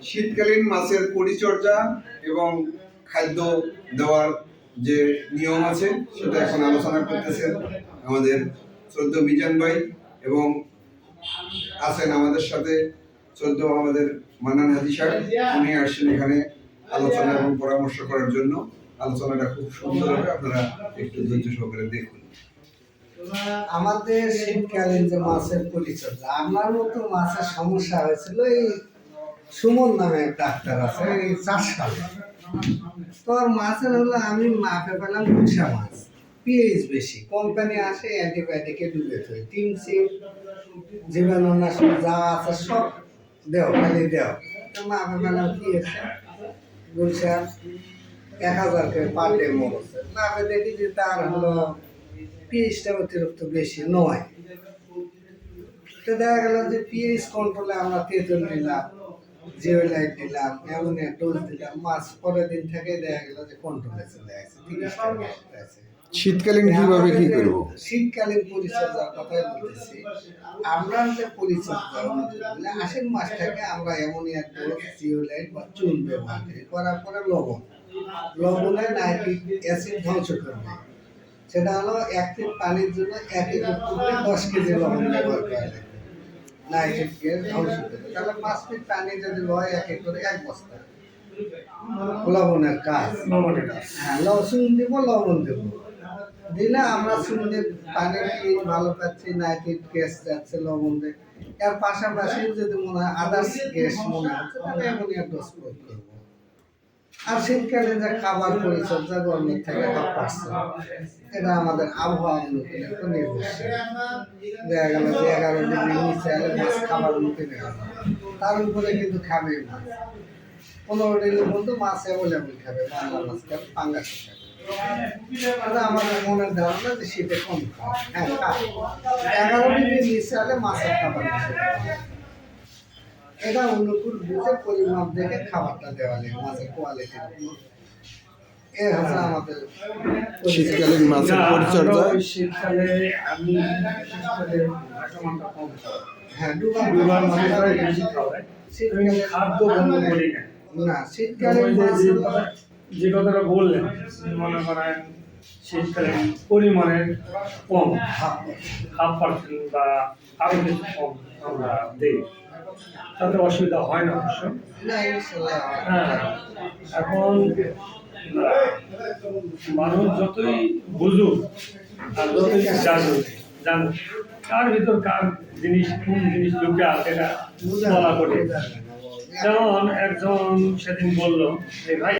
শীতকালীন মাছের পরিচর্যা এবং খাদ্য দেওয়ার যে নিয়ম আছে সেটা এখন আলোচনা করতেছেন আমাদের শ্রদ্ধ মিজান ভাই, এবং আছেন আমাদের সাথে শ্রদ্ধ আমাদের মান্নান হাজি সাহেব। উনি আসছেন এখানে আলোচনা এবং পরামর্শ করার জন্য। আলোচনাটা খুব সুন্দর হবে, আপনারা একটু ধৈর্য সহকারে দেখুন। আমাদের শীতকালীন যে মাছের পরিচর্যা, আমার মতো মাছের সমস্যা হয়েছিল এই সুমন নামে এক ডাক্তার আছে, এই 4 সালে। তো আর মাছের হলো আমি মাপে পেলাম গুলশা মাছ, পিএইচ বেশি, কোম্পানি আসে অ্যান্টিবায়োটিকে ডুবে থই, টিমসিন জীবাণুনাশক যা আছে সব দেও, খালি দেও। তো মাপে পেলাম কি আছে গুলশা 1000 করে পার ডে মরছে। মাপে দেখি যে তার হলো পিএইচটা অতিরিক্ত বেশি নয়। তো দেখা গেল যে পিএইচ কন্ট্রোলে আমরা তেঁতুল দিলাম, জিওলাইট দিলাম, অ্যামোনিয়া ডোজ দিলাম, মাছ পরের দিন থেকে দেখা গেল যে কন্ট্রোলে চলে আসছে, 30টা আছে। শীতকালীন কিভাবে কি করব? শীতকালীন পরিচর্যার কথাই বলতেছি। আমরা যে পরিচর্যা আশ্বিন মাস থেকে আমরা অ্যামোনিয়া ডোজ, জিওলাইট বা চুন ব্যবহার করি, করার পরে লবণে নাইট্রিক অ্যাসিড ধ্বংস করবে। সেটা হলো 1 লিটার পানির জন্য 1 লিটার 10 কেজি লবণ ব্যবহার করা লাগে নাইট্রিক গ্যাস ধ্বংস করবে। তাহলে 5 লিটার পানি যদি হয় 1 করে 1 বস্তা লবণের কাজ। হ্যাঁ, লবণ দিব, লবণ দেব, দিলে আমরা শুনলে পানির পিএইচ ভালো পাচ্ছি, নাইট্রিক গ্যাস যাচ্ছে লবণ দিয়ে। এর পাশাপাশি যদি মনে হয় আদার্স গ্যাস মনে হচ্ছে তাহলে অ্যামোনিয়া ডোজ প্রয়োগ করবো। আর শীতকালে যে খাবার পরিচর্যা গরমের থেকে 100%, এটা আমাদের আবহাওয়া অনুকূলে একটু নির্ভরশীল। দেখা গেল যে 11 ডিগ্রি নিচে এলে মাছ খাবার মুখে নেওয়া, তার উপরে কিন্তু খাবে মাছ। 15 ডিগ্রির মধ্যে মাছ অ্যাভেলেবল খাবে, বাংলা মাছ খাবে, পাঙ্গাস খাবে। এটা আমাদের মনের ধারণা যে শীতে কম খায়। হ্যাঁ, 11 ডিগ্রি নিচে এলে মাছের খাবার বেশি খাবে। এটা অনুকূল বুঝে পরিমাপ দেখে খাবারটা দেওয়া লাগে, মাছের কোয়ালিটির উপর। এর হচ্ছে আমাদের শীতকালীন মাছের পরিচর্যা। শীতকালে আমি ভাসমানটা কম খাই। হ্যাঁ, ডুবার মাছটা বেশি খাওয়াই। শীতকালে খাদ্য বন্ধ করি না, শীতকালে যে কথাটা বললেন, মনে করেন শীতকালে পরিমাণের কম, 1/2% বা আরো কিছু কম আমরা দিই, তাতে অসুবিধা হয় না অবশ্য। হ্যাঁ, এখন মানুষ যতই বুঝুক আর যতই জানুক, কার ভিতর কার জিনিস কোন জিনিস লুকে আছে এটা বলা কঠিন। যেমন একজন সেদিন বললো, ভাই